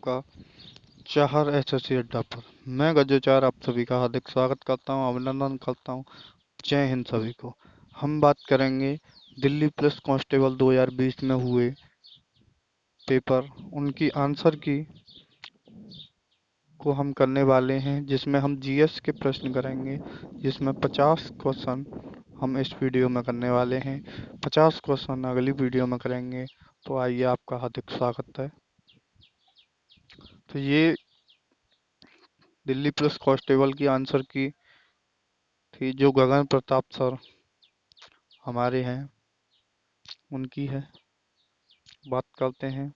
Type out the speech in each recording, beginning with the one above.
आपका चाहर एसएससी अड्डा पर। मैं गजोचार आप सभी का हार्दिक स्वागत करता हूं, अभिनंदन करता हूं। जय हिंद सभी को। हम बात करेंगे दिल्ली पुलिस कांस्टेबल 2020 में हुए पेपर, उनकी आंसर की को हम करने वाले हैं, जिसमें हम जीएस के प्रश्न करेंगे, जिसमें 50 क्वेश्चन हम इस वीडियो में करने वाले हैं, 50 क्वेश्चन अगली वीडियो में करेंगे। तो आइए, आपका हार्दिक स्वागत है। तो ये दिल्ली पुलिस कांस्टेबल की आंसर की थी, जो गगन प्रताप सर हमारे हैं, उनकी है। बात करते हैं,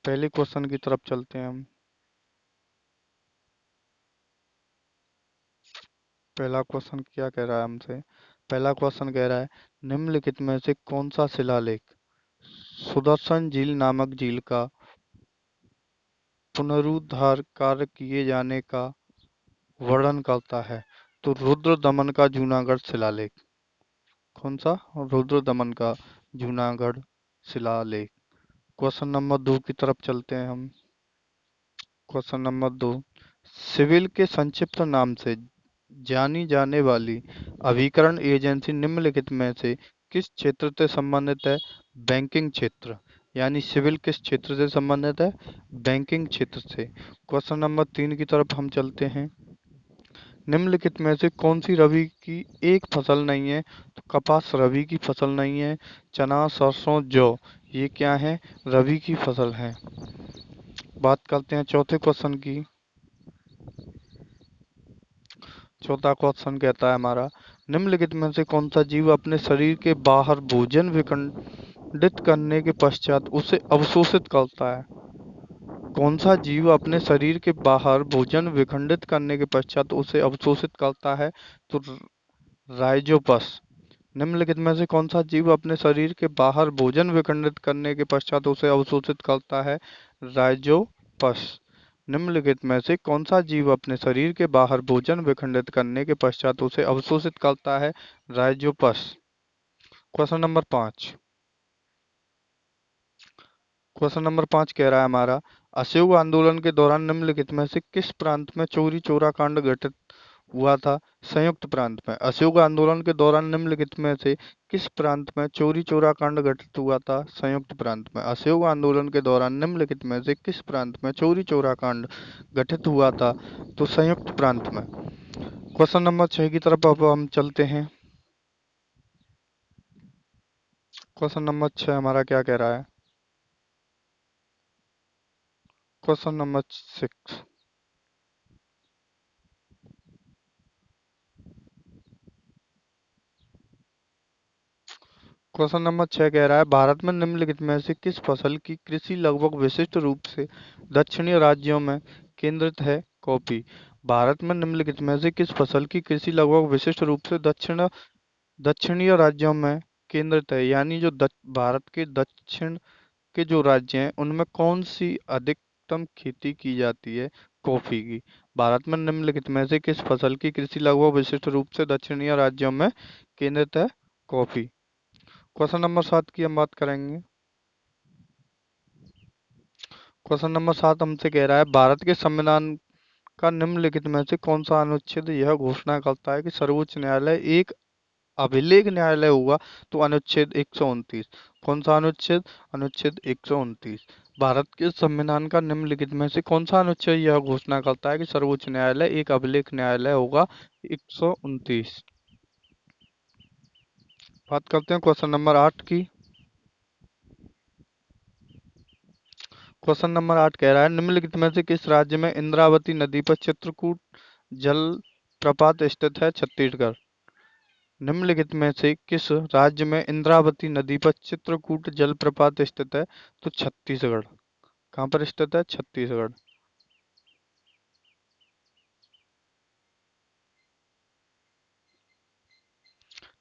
पहले क्वेश्चन की तरफ चलते हैं हम। पहला क्वेश्चन क्या कह रहा है हमसे? पहला क्वेश्चन कह रहा है, निम्नलिखित में से कौन सा शिलालेख सुदर्शन झील नामक झील का पुनरुद्धार कार्य किए जाने का वर्णन करता है? तो रुद्र दमन का जूनागढ़ शिलालेख। कौन सा? रुद्र दमन का जूनागढ़ शिलालेख। क्वेश्चन नंबर 2 की तरफ चलते हैं हम। क्वेश्चन नंबर 2, सिविल के संक्षिप्त नाम से जानी जाने वाली अभिकरण एजेंसी निम्नलिखित में से किस क्षेत्र से संबंधित है? बैंकिंग क्षेत्र। यानी सिविल किस क्षेत्र से संबंधित है? बैंकिंग क्षेत्र से। क्वेश्चन नंबर 3 की तरफ हम चलते हैं। निम्नलिखित में से कौन सी रबी की एक फसल नहीं है? तो कपास रबी की फसल नहीं है। चना, सरसों, जौ ये क्या है? रबी की फसल है। बात करते हैं चौथे क्वेश्चन की। चौथा क्वेश्चन कहता है हमारा, निम्नलिखित में से कौन सा जीव अपने शरीर के बाहर भोजन विखंडित करने के पश्चात उसे अवशोषित करता है? कौन सा जीव अपने शरीर के बाहर भोजन विखंडित करने के पश्चात उसे अवशोषित करता है? तो राइजोपस। निम्नलिखित में से कौन सा जीव अपने शरीर के बाहर भोजन विखंडित करने के पश्चात उसे अवशोषित करता है? राइजोपस। निम्नलिखित में से कौन सा जीव अपने शरीर के बाहर भोजन विखंडित करने के पश्चात उसे अवशोषित करता है? Rhizopus. Question number 5। Question number 5 कह रहा है हमारा, असहयोग आंदोलन के दौरान निम्नलिखित में से किस प्रांत में चौरी चौरा कांड घटित हुआ था? संयुक्त प्रांत में। असहयोग आंदोलन के दौरान निम्नलिखित में से किस प्रांत में चौरी चौरा कांड घटित हुआ था? संयुक्त प्रांत में। असहयोग आंदोलन के दौरान निम्नलिखित में से किस प्रांत में चौरी चौरा कांड घटित हुआ था? तो संयुक्त प्रांत में। क्वेश्चन नंबर 6 की तरफ अब हम चलते हैं। क्वेश्चन नंबर 6 हमारा क्या कह रहा है? क्वेश्चन नंबर 6, क्वेश्चन नंबर 6 कह रहा है, भारत में निम्नलिखित में से किस फसल की कृषि लगभग विशिष्ट रूप से दक्षिणी राज्यों में केंद्रित है? कॉफी। भारत में निम्नलिखित में से किस फसल की कृषि लगभग विशिष्ट रूप से दक्षिणीय राज्यों में केंद्रित है? यानी जो भारत के दक्षिण के जो राज्य हैं, उनमें कौन सी अधिकतम खेती की जाती है? कॉफी की। भारत में निम्नलिखित में से किस फसल की कृषि लगभग विशिष्ट रूप से दक्षिणीय राज्यों में केंद्रित है? कॉफी। क्वेश्चन नंबर 7 की हम बात करेंगे। क्वेश्चन नंबर 7 हमसे कह रहा है, भारत के संविधान का निम्नलिखित में से कौन सा अनुच्छेद यह घोषणा करता है कि सर्वोच्च न्यायालय एक अभिलेख न्यायालय होगा? तो अनुच्छेद 129। कौन सा अनुच्छेद? अनुच्छेद 129। भारत के संविधान का निम्नलिखित में से कौन सा अनुच्छेद यह घोषणा करता है कि सर्वोच्च न्यायालय एक अभिलेख न्यायालय होगा? 129। बात करते हैं क्वेश्चन नंबर 8 की। क्वेश्चन नंबर 8 कह रहा है, निम्नलिखित में से किस राज्य में इंद्रावती नदी पर चित्रकूट जल प्रपात स्थित है? छत्तीसगढ़। निम्नलिखित में से किस राज्य में इंद्रावती नदी पर चित्रकूट जल प्रपात स्थित है? तो छत्तीसगढ़। कहाँ पर स्थित है? छत्तीसगढ़।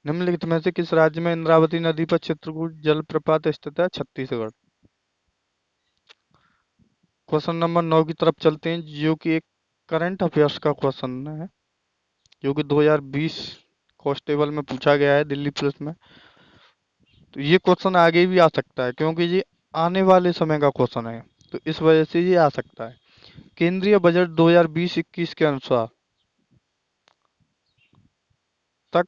निम्नलिखित में से किस राज्य में इंद्रावती नदी पर चित्रकूट जल प्रपात स्थित है? छत्तीसगढ़। क्वेश्चन नंबर 9 की तरफ चलते हैं, जो कि एक करंट अफेयर्स का क्वेश्चन है, जो कि 2020 कांस्टेबल में पूछा गया है, दिल्ली पुलिस में। तो ये क्वेश्चन आगे भी आ सकता है, क्योंकि ये आने वाले समय का क्वेश्चन है। तो इस वजह से ये आ सकता है। केंद्रीय बजट 2020-21 के अनुसार तक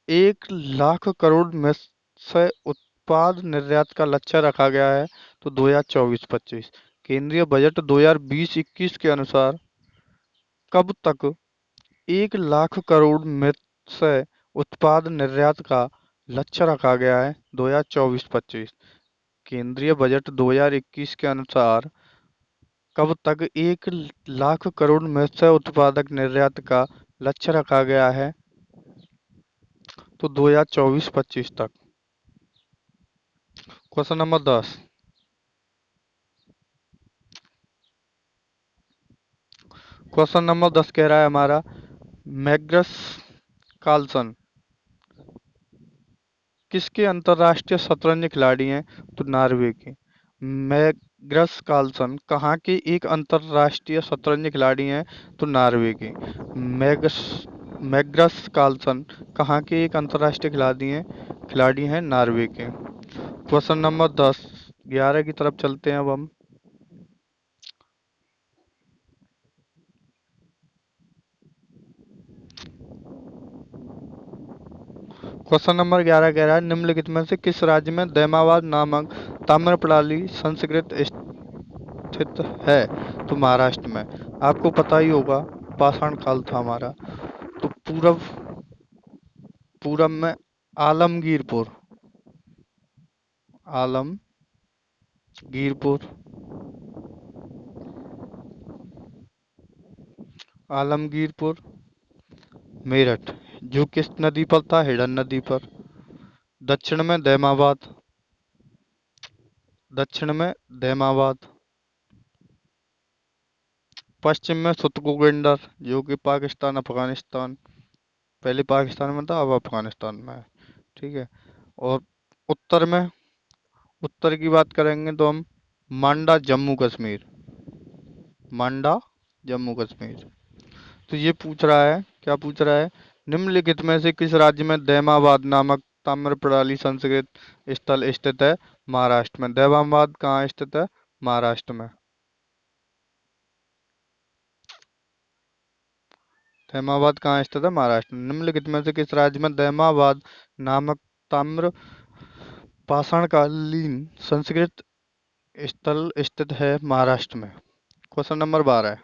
1 लाख करोड़ मत्स्य उत्पाद निर्यात का लक्ष्य रखा गया है। तो 2024-25 केंद्रीय बजट 2020-21 के अनुसार कब तक 1 लाख करोड़ मत्स्य उत्पाद निर्यात का लक्ष्य रखा गया है? 2024-25 केंद्रीय बजट 2021 के अनुसार कब तक 1 लाख करोड़ मत्स्य उत्पादक निर्यात का लक्ष्य रखा गया है? तो 2024-25 तक। Question number 10। क्वेश्चन नंबर 10 कह रहा है हमारा, मैग्रस कार्लसन किसके अंतरराष्ट्रीय शतरंज खिलाड़ी हैं? तो नॉर्वे के। मैग्रस कार्लसन कहाँ के एक अंतरराष्ट्रीय शतरंज खिलाड़ी हैं? तो नॉर्वे के। मैग्रस मैग्रस कार्लसन कहाँ के एक अंतरराष्ट्रीय खिलाड़ी हैं नॉर्वे के। क्वेश्चन नंबर 10 11 की तरफ चलते हैं अब हम। क्वेश्चन नंबर 11 कह रहा है, निम्नलिखित में से किस राज्य में दैमाबाद नामक ताम्र प्रणाली संस्कृत स्थित है? तो महाराष्ट्र में। आपको पता ही होगा, पाषाण काल था हमारा। तो पूरब पूरब में आलमगीरपुर। आलमगीरपुर आलमगीरपुर मेरठ, जो किस नदी पर था? हिडन नदी पर। दक्षिण में दैमाबाद। दक्षिण में दैमाबाद। पश्चिम में सुतगोगेंडर, जो कि पाकिस्तान अफगानिस्तान, पहले पाकिस्तान में था अब अफगानिस्तान में है। ठीक है। और उत्तर में, उत्तर की बात करेंगे तो हम मांडा जम्मू कश्मीर। मांडा जम्मू कश्मीर। तो ये पूछ रहा है, क्या पूछ रहा है, निम्नलिखित में से किस राज्य में दैमाबाद नामक ताम्र प्रणाली संस्कृत स्थल स्थित है? महाराष्ट्र में। दैमाबाद कहाँ स्थित है? महाराष्ट्र में। दैमाबाद कहाँ स्थित है? महाराष्ट्र में। निम्नलिखित में से किस राज्य में दैमाबाद नामक ताम्र पाषाणकालीन संस्कृत स्थल स्थित है? महाराष्ट्र में। Question number 12।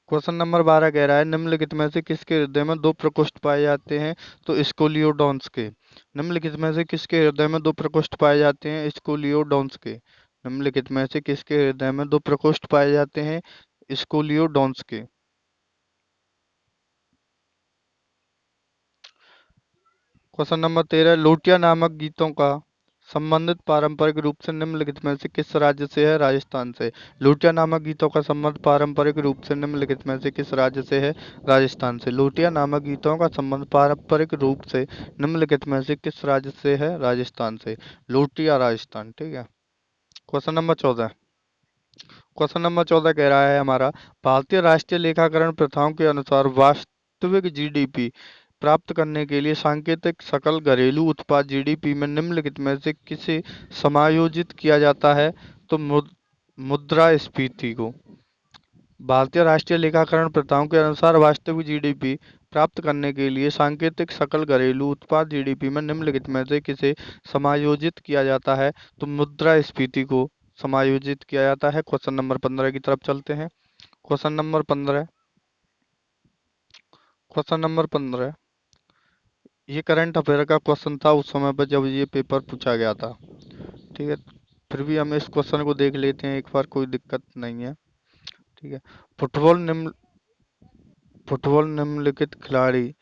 क्वेश्चन नंबर 12 कह रहा है, निम्नलिखित में से किसके हृदय में दो प्रकोष्ठ पाए जाते हैं? तो स्कोलियोडॉन्स के। निम्नलिखित में से किसके हृदय में दो प्रकोष्ठ पाए जाते हैं? स्कोलियोडॉन्स के। निम्नलिखित में से किसके हृदय में दो प्रकोष्ठ पाए जाते हैं? स्कोलियोडॉन्स के। क्वेश्चन नंबर 13, लोटिया नामक गीतों का संबंधित पारंपरिक रूप से निम्नलिखित में से किस राज्य से है? राजस्थान से। लोटिया नामक गीतों का संबंध पारंपरिक रूप से निम्नलिखित में से किस राज्य से है? राजस्थान से। लोटिया नामक गीतों का संबंध पारंपरिक रूप से निम्नलिखित में से किस राज्य से है? राजस्थान से। लोटिया राजस्थान। ठीक है। Question number 14। क्वेश्चन नंबर 14 कह रहा है हमारा, भारतीय राष्ट्रीय लेखाकरण प्रथाओं के अनुसार वास्तविक जीडीपी प्राप्त करने के लिए सांकेतिक सकल घरेलू उत्पाद जीडीपी में निम्नलिखित में से किसे समायोजित किया जाता है? तो मुद्रास्फीति को। भारतीय राष्ट्रीय लेखाकरण प्रथाओं के अनुसार वास्तविक जीडीपी प्राप्त करने के लिए सांकेतिक सकल घरेलू उत्पाद जीडीपी में निम्नलिखित में से किसे समायोजित किया जाता है? तो मुद्रास्फीति को समायोजित किया जाता है। क्वेश्चन नंबर 15 की तरफ चलते हैं। Question number 15। क्वेश्चन नंबर 15 ये करंट अफेयर का क्वेश्चन था उस समय पर जब ये पेपर पूछा गया था। ठीक है। फिर भी हम इस क्वेश्चन को देख लेते हैं एक बार, कोई दिक्कत नहीं है। ठीक है। फुटबॉल निम्न फुटबॉल निम्नलिखित खिलाड़ी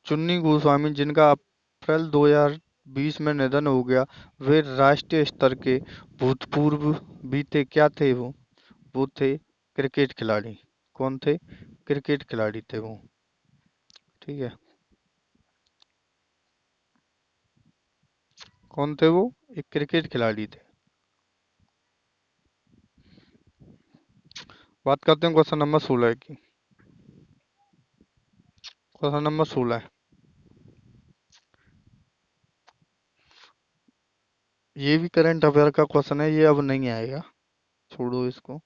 चुन्नी गोस्वामी, जिनका अप्रैल 2020 में निधन हो गया, वे राष्ट्रीय स्तर के भूतपूर्व बीते क्या थे? वो थे क्रिकेट खिलाड़ी। कौन थे? क्रिकेट खिलाड़ी थे वो। ठीक है। कौन थे वो? एक क्रिकेट खिलाड़ी थे। बात करते हैं क्वेश्चन नंबर 16 की। Question number 16। ये भी करंट अफेयर का क्वेश्चन है, ये अब नहीं आएगा, छोड़ो इसको।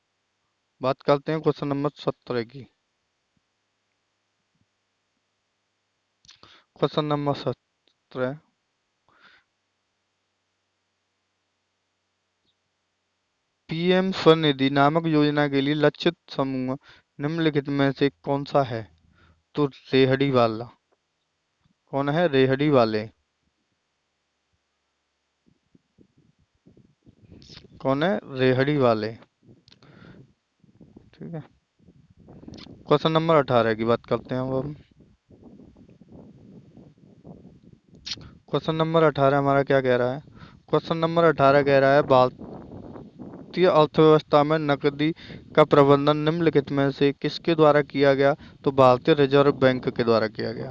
बात करते हैं क्वेश्चन नंबर 17 की। क्वेश्चन नंबर 17, पीएम स्वनिधि नामक योजना के लिए लक्षित समूह निम्नलिखित में से कौन सा है? तो रेहड़ी वाला। कौन है? रेहड़ी वाले। कौन है? रेहड़ी वाले। ठीक है। क्वेश्चन नंबर 18 की बात करते हैं अब हम। क्वेश्चन नंबर 18 हमारा क्या कह रहा है? क्वेश्चन नंबर 18 कह रहा है, भारतीय अर्थव्यवस्था में नकदी का प्रबंधन निम्नलिखित में से किसके द्वारा किया गया? तो भारतीय रिजर्व बैंक के द्वारा किया गया।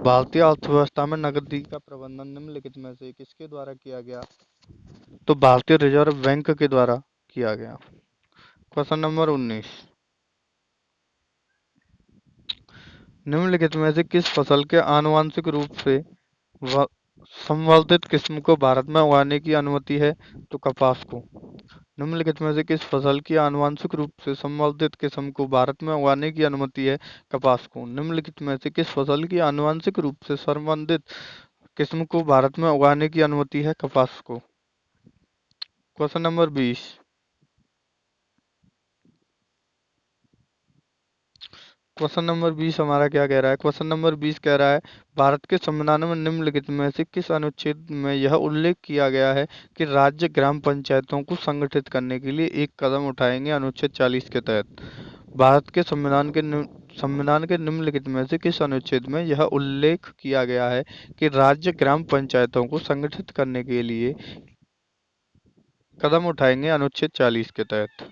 भारतीय अर्थव्यवस्था में नकदी का प्रबंधन निम्नलिखित में से किसके द्वारा किया गया? तो भारतीय रिजर्व बैंक के द्वारा किया गया। क्वेश्चन नंबर 19, निम्नलिखित में से किस फसल के आनुवंशिक रूप से व- संवर्धित किस्म को भारत में उगाने की अनुमति है? तो कपास को। निम्नलिखित में से किस फसल की आनुवंशिक रूप से संवर्धित किस्म को भारत में उगाने की अनुमति है? कपास को। निम्नलिखित में से किस फसल की आनुवंशिक रूप से संवर्धित किस्म को भारत में उगाने की अनुमति है? कपास को। क्वेश्चन नंबर 20, क्वेश्चन नंबर 20 हमारा क्या कह रहा है? क्वेश्चन नंबर 20 कह रहा है, भारत के संविधान में निम्नलिखित में से किस अनुच्छेद में यह उल्लेख किया गया है कि राज्य ग्राम पंचायतों को संगठित करने के लिए एक कदम उठाएंगे? अनुच्छेद 40 के तहत। भारत के संविधान के निम्नलिखित में से किस अनुच्छेद में यह उल्लेख किया गया है कि राज्य ग्राम पंचायतों को संगठित करने के लिए कदम उठाएंगे? अनुच्छेद 40 के तहत।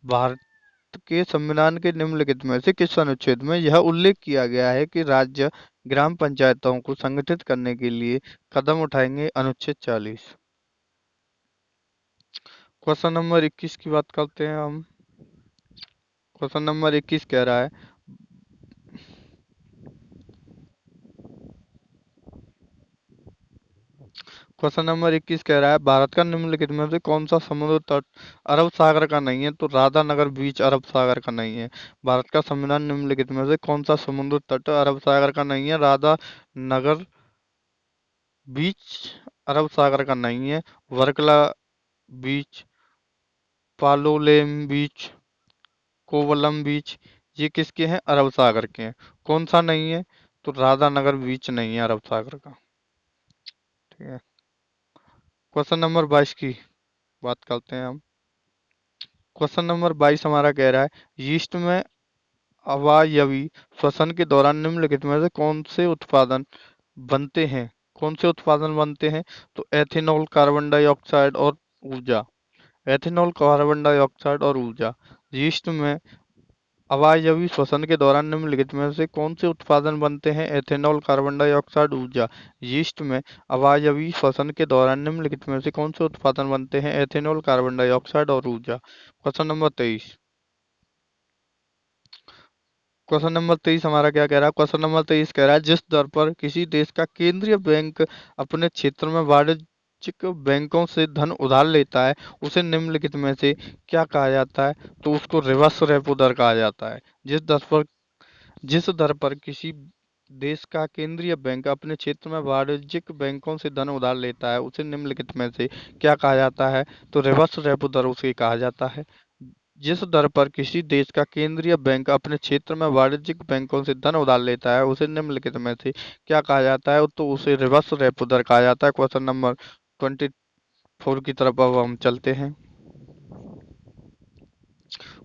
भारत के संविधान के निम्नलिखित में से किस अनुच्छेद में यह उल्लेख किया गया है कि राज्य ग्राम पंचायतों को संगठित करने के लिए कदम उठाएंगे? अनुच्छेद 40। क्वेश्चन नंबर 21 की बात करते हैं हम। क्वेश्चन नंबर 21 कह रहा है, क्वेश्चन नंबर 21 कह रहा है, भारत का निम्नलिखित में से कौन सा समुद्र तट अरब सागर का नहीं है? तो राधानगर बीच अरब सागर का नहीं है। भारत का संविधान निम्नलिखित में से कौन सा समुद्र तट अरब सागर का नहीं है? राधानगर बीच अरब सागर का नहीं है। वर्कला बीच, पालोलेम बीच, कोवलम बीच, ये किसके हैं? अरब सागर के हैं। कौन सा नहीं है? तो राधानगर बीच नहीं है अरब सागर का। ठीक है। क्वेश्चन नंबर 22 की बात करते हैं हम। क्वेश्चन नंबर 22 हमारा कह रहा है, यीस्ट में अवायवी श्वसन के दौरान निम्नलिखित में से कौन से उत्पादन बनते हैं? कौन से उत्पादन बनते हैं? तो एथेनॉल, कार्बन डाइऑक्साइड और ऊर्जा। एथेनॉल, कार्बन डाइऑक्साइड और ऊर्जा। यीस्ट में अवायवी श्वसन के दौरान निम्नलिखित में से कौन से उत्पादन बनते हैं? एथेनॉल, कार्बन डाइऑक्साइड, ऊर्जा। यीस्ट में अवायवी श्वसन के दौरान निम्नलिखित में से कौन से उत्पादन बनते हैं? एथेनॉल, कार्बन डाइऑक्साइड और ऊर्जा। क्वेश्चन नंबर 23, क्वेश्चन नंबर 23 हमारा क्या कह रहा है? क्वेश्चन नंबर 23 कह रहा है, जिस दर पर किसी देश का केंद्रीय बैंक अपने क्षेत्र में वाणिज्यिक बैंकों से धन उधार लेता है, उसे निम्नलिखित में से क्या कहा जाता है? तो उसको रिवर्स रेपो दर कहा जाता है। जिस दर पर किसी देश का केंद्रीय बैंक अपने क्षेत्र में वाणिज्यिक बैंकों से धन उधार लेता है, उसे निम्नलिखित में से क्या कहा जाता है? तो रिवर्स रेपो दर उसे कहा जाता है। जिस दर पर किसी देश का केंद्रीय बैंक अपने क्षेत्र में वाणिज्यिक बैंकों से धन उधार लेता है, उसे निम्नलिखित में से क्या कहा जाता है? तो उसे रिवर्स रेपो दर कहा जाता है। क्वेश्चन नंबर 24 की तरफ अब हम चलते हैं।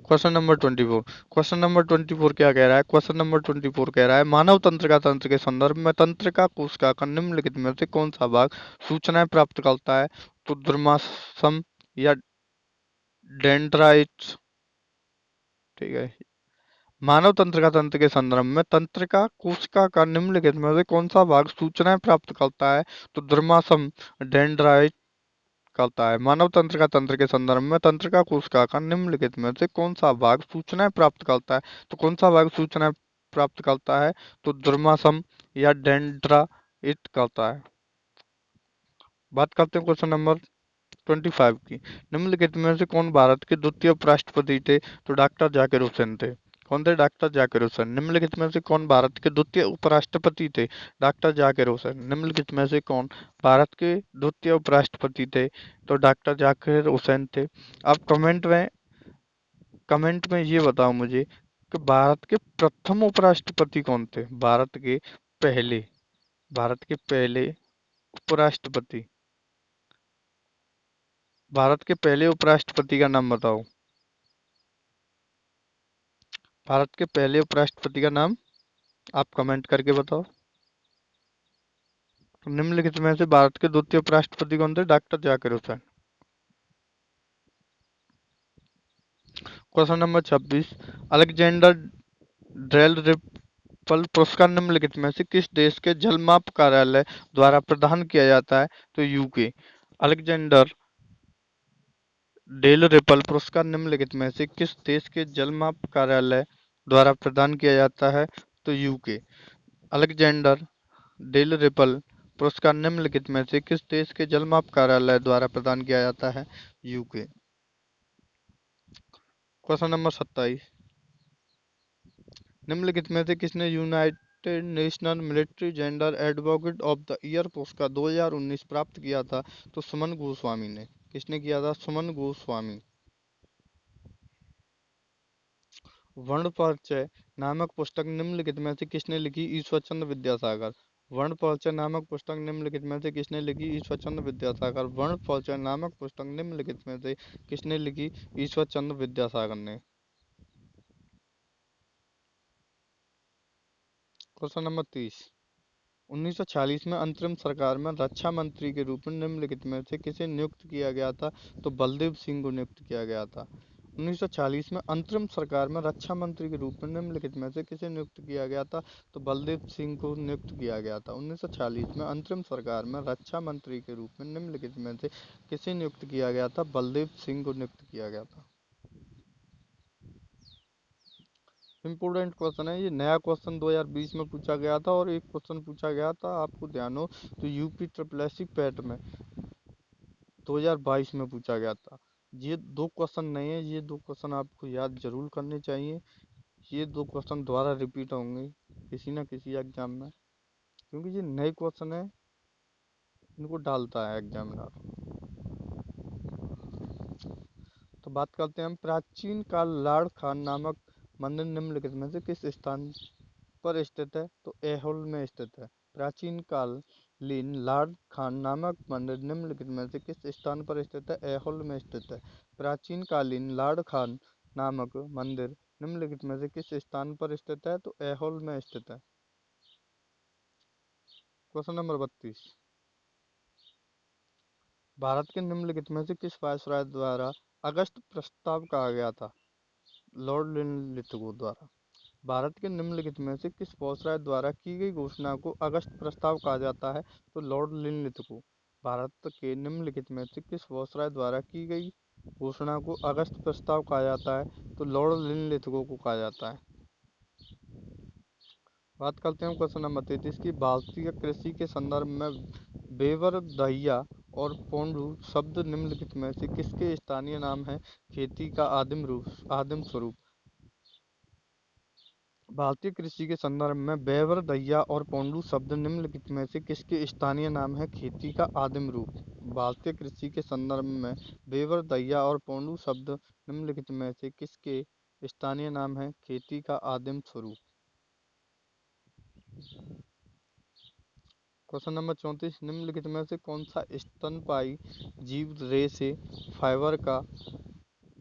क्वेश्चन नंबर 24, क्वेश्चन नंबर 24 क्या कह रहा है? क्वेश्चन नंबर 24 कह रहा है, मानव तंत्र के संदर्भ में तंत्रिका कोशिका का निम्नलिखित में से कौन सा भाग सूचनाएं प्राप्त करता है? तो दुर्मांसम या डेंड्राइट्स। ठीक है। मानव तंत्र के संदर्भ में तंत्रिका कोशिका का निम्नलिखित में से कौन सा भाग सूचनाएं प्राप्त करता है? तो दुर्मांसम, डेंड्राइट करता है। मानव तंत्र के संदर्भ में तंत्रिका कोशिका का निम्नलिखित में से कौन सा भाग सूचनाएं प्राप्त करता है? तो कौन सा भाग सूचनाएं प्राप्त करता है? तो दुर्मांसम या डेंड्राइट करता है। बात करते हैं क्वेश्चन नंबर 25 की। निम्नलिखित में से कौन भारत के द्वितीय उपराष्ट्रपति थे? तो डॉक्टर जाकिर हुसैन थे। कौन थे? डॉक्टर जाकिर हुसैन। निम्नलिखित में से कौन भारत के द्वितीय उपराष्ट्रपति थे? डॉक्टर जाकिर हुसैन। निम्नलिखित में से कौन भारत के द्वितीय उपराष्ट्रपति थे? तो डॉक्टर जाकिर हुसैन थे। अब कमेंट में ये बताओ मुझे कि भारत के प्रथम उपराष्ट्रपति कौन थे? पहले भारत के पहले उपराष्ट्रपति भारत के पहले उपराष्ट्रपति का नाम बताओ। भारत के पहले उपराष्ट्रपति का नाम आप कमेंट करके बताओ। तो निम्नलिखित में से भारत के द्वितीय उपराष्ट्रपति कौन थे? Doctor Zakir Hussain. Question number 26, Alexander Dalrymple पुरस्कार निम्नलिखित में से किस देश के जलमाप कार्यालय द्वारा प्रदान किया जाता है? तो यूके। अलेक्जेंडर डेल रिपल पुरस्कार निम्नलिखित में से किस देश के जलमाप कार्यालय द्वारा प्रदान किया जाता है? तो यूके। अलेक्जेंडर डेल रिपल पुरस्कार निम्नलिखित में से किस देश के जलमाप कार्यालय द्वारा प्रदान किया जाता है? यूके। क्वेश्चन नंबर 27, निम्नलिखित में से किसने United national military gender advocate of the year पुरस्कार 2019 प्राप्त किया था? तो सुमन गोस्वामी ने। किसने किया था? सुमन गोस्वामी। वर्ण परिचय नामक पुस्तक निम्नलिखित में से किसने लिखी? ईश्वरचंद्र विद्यासागर। वर्ण परिचय नामक पुस्तक निम्नलिखित में से किसने लिखी? ईश्वरचंद्र विद्यासागर। वर्ण परिचय नामक पुस्तक निम्नलिखित में से किसने लिखी? ईश्वरचंद्र विद्यासागर ने। क्वेश्चन नंबर 30, 1946 में अंतरिम सरकार में रक्षा मंत्री के रूप में निम्नलिखित में से किसे नियुक्त किया गया था? तो बलदेव सिंह को नियुक्त किया गया था। 1946 में अंतरिम सरकार में रक्षा मंत्री के रूप में निम्नलिखित में से किसे नियुक्त किया गया था? तो बलदेव सिंह को नियुक्त किया गया था। 1946 में अंतरिम सरकार में रक्षा मंत्री के रूप में निम्नलिखित में से किसे नियुक्त किया गया था? बलदेव सिंह को नियुक्त किया गया था। इम्पोर्टेंट क्वेश्चन है ये, नया क्वेश्चन 2020 में पूछा गया था और एक क्वेश्चन पूछा गया था, आपको ध्यान हो तो यूपी ट्रिपल एससी पैट में 2022 में पूछा गया था। ये दो क्वेश्चन नहीं है, ये दो क्वेश्चन आपको याद जरूर करने चाहिए। ये दो क्वेश्चन दोबारा रिपीट होंगे किसी ना किसी एग्जाम में, क्योंकि ये नए क्वेश्चन है, इनको डालता है एग्जामिनर। तो बात करते हैं हम, प्राचीन काल लाड़ खान नामक मंदिर निम्नलिखित में से किस स्थान पर स्थित है? तो ऐहोल में स्थित है। प्राचीन कालीन लाड़ खान नामक मंदिर निम्नलिखित में से किस स्थान पर स्थित है? ऐहोल में स्थित है। प्राचीन कालीन लाड़ खान नामक मंदिर निम्नलिखित में से किस स्थान पर स्थित है? तो ऐहोल में स्थित है। क्वेश्चन नंबर 32, भारत के निम्नलिखित में से किस वायसराय द्वारा अगस्त प्रस्ताव कहा गया था? लॉर्ड लिथगो द्वारा। भारत के निम्नलिखित में से किस वायसराय द्वारा की गई घोषणा को अगस्त प्रस्ताव कहा जाता है? तो लॉर्ड लिथगो। भारत के निम्नलिखित में से किस वायसराय द्वारा की गई घोषणा को अगस्त प्रस्ताव कहा जाता है? तो लॉर्ड लिथगो को कहा जाता है। बात करते हैं क्वेश्चन नंबर 33 की, भारतीय कृषि के संदर्भ में बेवर, दहिया और पोंडू शब्द निम्नलिखित में से किसके स्थानीय नाम है? खेती का आदिम स्वरूप। भारतीय कृषि के संदर्भ में बेवर, दहिया और पोंडू शब्द निम्नलिखित में से किसके स्थानीय नाम है? खेती का आदिम रूप। भारतीय कृषि के संदर्भ में बेवर, दहिया और पोंडू शब्द निम्नलिखित में से किसके स्थानीय नाम है? खेती का आदिम स्वरूप। क्वेश्चन नंबर 34, निम्नलिखित में से कौन सा स्तनपायी जीव रेशे फाइबर का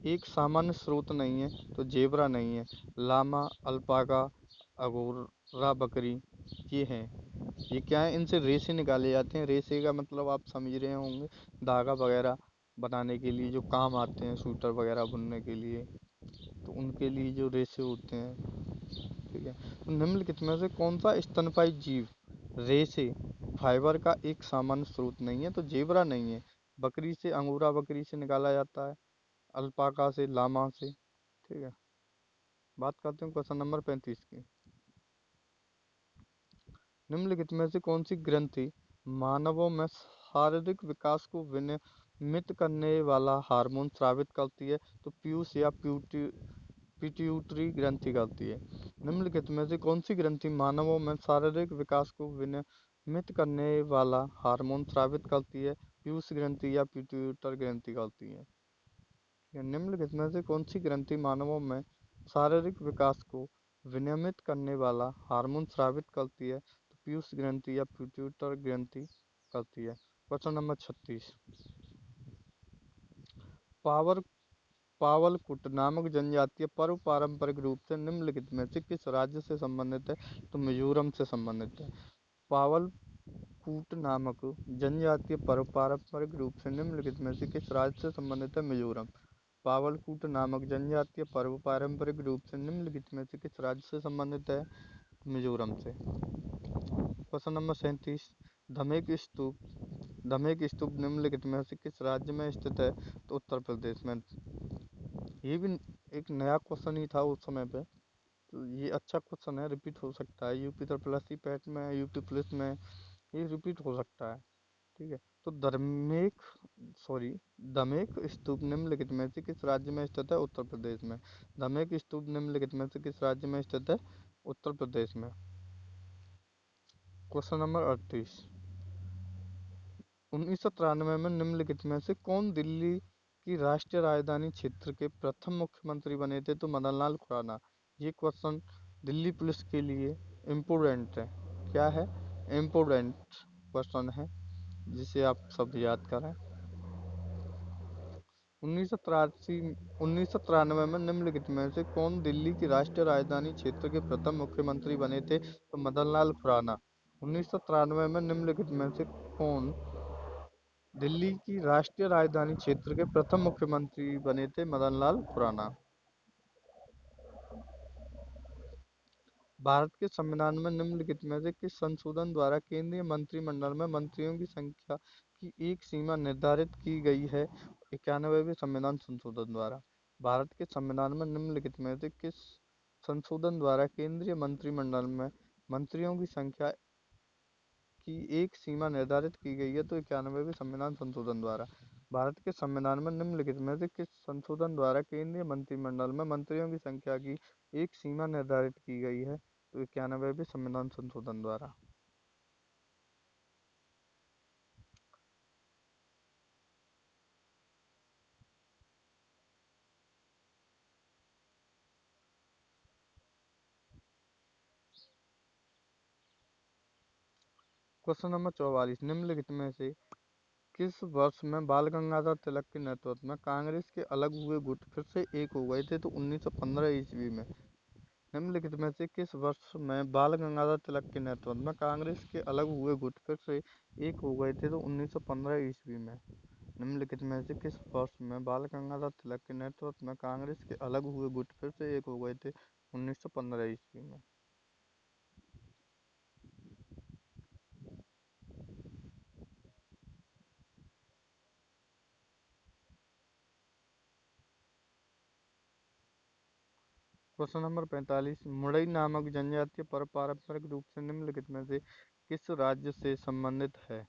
एक सामान्य स्रोत नहीं है? तो जेबरा नहीं है। लामा, अल्पाका, अंगोरा बकरी ये हैं। ये क्या है? इनसे रेशे निकाले जाते हैं। रेशे का मतलब आप समझ रहे होंगे, धागा वगैरह बनाने के लिए जो काम आते हैं, स्वेटर वगैरह बुनने के लिए, तो उनके लिए जो रेशे होते हैं। ठीक है, तो निम्नलिखित में से कौन सा स्तनपायी जीव रेशे फाइबर का एक सामान्य स्रोत नहीं है? तो जेबरा नहीं है। बकरी से, अंगोरा बकरी से निकाला जाता है, अल्पाका से, लामा से। ठीक है, बात करते हैं क्वेश्चन नंबर 35 की, निम्नलिखित में से कौन सी ग्रंथि मानवों में शारीरिक विकास को मित करने वाला हार्मोन स्रावित करती है? तो पीयूष या पिट्यूटरी ग्रंथि करती है। निम्नलिखित में से कौन सी ग्रंथि मानवों में शारीरिक विकास को विनियमित करने वाला हार्मोन स्रावित करती है? पीयूष ग्रंथि या पिट्यूटर ग्रंथि करती है। निम्नलिखित में से कौन सी ग्रंथि मानवों में शारीरिक विकास को विनियमित करने वाला हार्मोन स्रावित करती है? तो पीयूष ग्रंथि या पिट्यूटर ग्रंथि करती है। Question number 36। पावर पावलकुट नामक जनजातीय पर्व पारंपरिक रूप से निम्नलिखित में से किस राज्य से संबंधित है? तो मिजोरम से संबंधित है। पावलकूट नामक जनजातीय पर्व पारंपरिक रूप से निम्नलिखित में से किस राज्य से संबंधित है? मिजोरम। पावलकूट नामक जनजातीय पर्व पारंपरिक रूप से निम्नलिखित में से किस राज्य से संबंधित है? मिजोरम से। Question number 37। धमेक स्तूप धमेक स्तूप निम्नलिखित में से किस राज्य में स्थित है? तो उत्तर प्रदेश में। ये भी एक नया क्वेश्चन ही था उस समय पे, तो ये अच्छा क्वेश्चन है, रिपीट हो सकता है। यूपी प्लस सी पैट में, यूपी पुलिस में ये रिपीट हो सकता है। ठीक है, तो धमेक स्तूप निम्नलिखित में से किस राज्य में स्थित है? उत्तर प्रदेश में। धमेक स्तूप निम्नलिखित में से किस राज्य में स्थित है? उत्तर प्रदेश में। Question number 38। 1993 में निम्नलिखित में से कौन दिल्ली की राष्ट्रीय राजधानी क्षेत्र के प्रथम मुख्यमंत्री बने थे? तो मदनलाल खुराना। ये क्वेश्चन दिल्ली पुलिस के लिए इम्पोर्टेंट है। क्या है? इम्पोर्टेंट क्वेश्चन है, जिसे आप सब याद करें। 1993 में निम्नलिखित में से कौन दिल्ली की राष्ट्रीय राजधानी क्षेत्र के प्रथम मुख्यमंत्री बने थे? तो मदनलाल खुराना। 1993 में निम्नलिखित में से कौन दिल्ली की राष्ट्रीय राजधानी क्षेत्र के प्रथम मुख्यमंत्री बने थे? मदनलाल खुराना। भारत के संविधान में निम्नलिखित में से किस संशोधन द्वारा केंद्रीय मंत्रिमंडल में मंत्रियों की संख्या की एक सीमा निर्धारित की गई है? 91वें संविधान संशोधन द्वारा। भारत के संविधान में निम्नलिखित में से किस संशोधन द्वारा केंद्रीय मंत्रिमंडल में मंत्रियों की संख्या की एक सीमा निर्धारित की गई है? तो 91वें संविधान संशोधन द्वारा। भारत के संविधान में निम्नलिखित में से किस संशोधन द्वारा केंद्रीय मंत्रिमंडल में मंत्रियों की संख्या की एक सीमा निर्धारित की गई है? तो 91वें संविधान संशोधन द्वारा। Question number 44। निम्नलिखित में से किस वर्ष में बाल गंगाधर तिलक के नेतृत्व में कांग्रेस के अलग हुए गुट फिर से एक हो गए थे? तो 1915 ईस्वी में। निम्नलिखित में से किस वर्ष में बाल गंगाधर तिलक के नेतृत्व में कांग्रेस के अलग हुए गुट फिर से एक हो गए थे? तो 1915 ईस्वी में। निम्नलिखित में से किस वर्ष में बाल गंगाधर तिलक के नेतृत्व में कांग्रेस के अलग हुए गुट फिर से एक हो गए थे? 1915 ईस्वी में। Question number 45। मुड़ई नामक जनजातीय पर पारंपरिक रूप से निम्नलिखित में से किस राज्य से संबंधित है?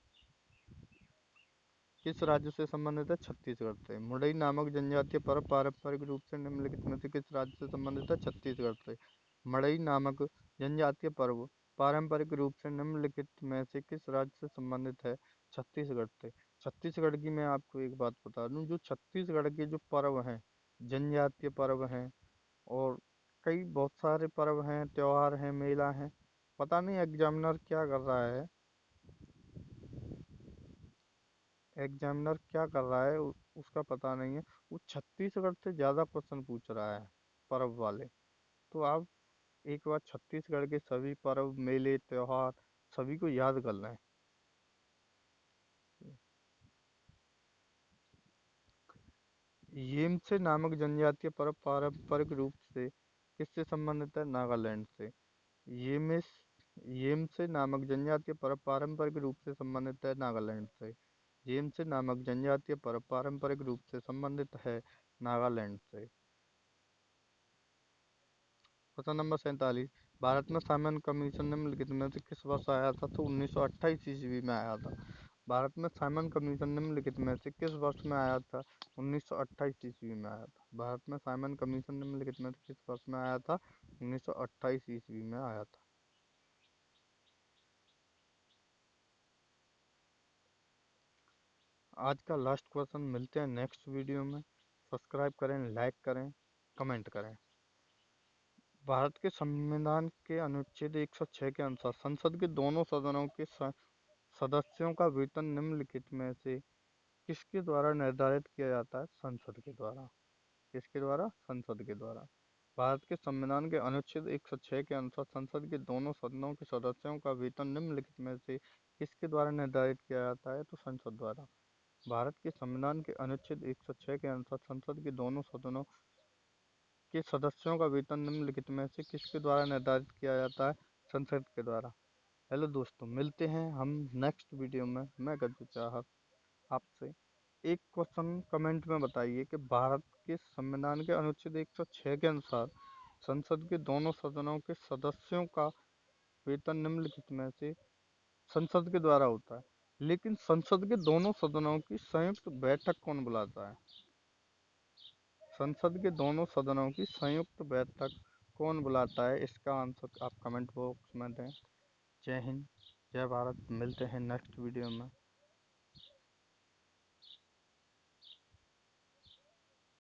किस राज्य से संबंधित है? छत्तीसगढ़ से। मुड़ई नामक जनजातीय पर्व पारंपरिक रूप से निम्नलिखित में से किस राज्य से संबंधित है? छत्तीसगढ़ से। मड़ई नामक जनजातीय पर्व पारंपरिक रूप से निम्नलिखित में से किस राज्य से संबंधित है? छत्तीसगढ़ से। छत्तीसगढ़ की मैं आपको एक बात बता दूं, जो छत्तीसगढ़ के जो पर्व हैं, जनजातीय पर्व हैं और कई बहुत सारे पर्व हैं, त्योहार हैं, मेला हैं। पता नहीं एग्जामिनर क्या कर रहा है, उसका पता नहीं है। वो छत्तीसगढ़ से ज्यादा क्वेश्चन पूछ रहा है पर्व वाले। तो आप एक बार छत्तीसगढ़ के सभी पर्व, मेले, त्योहार सभी को याद कर लें। येमसे नामक जनजातीय पर्व पारंपरिक रूप से किससे संबंधित है? नागालैंड से। येमिस येमसे नामक जनजातीय पर्व पारंपरिक रूप से संबंधित है नागालैंड से। येमसे नामक जनजातीय पर्व पारंपरिक रूप से संबंधित है नागालैंड से। Question number 47। भारत में साइमन कमीशन निम्नलिखित में से किस वर्ष आया था? तो 1928 ईस्वी में आया था। भारत में साइमन कमीशन निम्नलिखित में से किस वर्ष में आया था? 1928 ईस्वी में आया था। भारत में साइमन कमीशन निम्नलिखित में से किस वर्ष में आया था? 1928 ईस्वी में आया था। आज का लास्ट क्वेश्चन। मिलते हैं नेक्स्ट वीडियो में। सब्सक्राइब करें, लाइक करें, कमेंट करें। भारत के संविधान के अनुच्छेद 106 के अनुसार संसद के दोनों सदनों के सदस्यों का वेतन निम्नलिखित में से किसके द्वारा निर्धारित किया जाता है? संसद के द्वारा। किसके द्वारा? संसद के द्वारा। भारत के संविधान के अनुच्छेद 106 के अनुसार संसद के दोनों सदनों के सदस्यों का वेतन निम्नलिखित में से किसके द्वारा निर्धारित किया जाता है? तो संसद द्वारा। भारत के संविधान के अनुच्छेद 106 के अनुसार संसद के दोनों सदनों के सदस्यों का वेतन निम्नलिखित में से किसके द्वारा निर्धारित किया जाता है? संसद के द्वारा। हेलो दोस्तों, मिलते हैं हम नेक्स्ट वीडियो में। मैं गज्जू चाहत आपसे एक क्वेश्चन कमेंट में बताइए कि भारत के संविधान के अनुच्छेद 106 के अनुसार संसद के दोनों सदनों के सदस्यों का वेतन निम्नलिखित में से संसद के द्वारा होता है, लेकिन संसद के दोनों सदनों की संयुक्त बैठक कौन बुलाता है? संसद के दोनों सदनों की संयुक्त बैठक कौन बुलाता है? इसका आंसर आप कमेंट बॉक्स में दें। जय हिंद, जय भारत। मिलते हैं नेक्स्ट वीडियो में।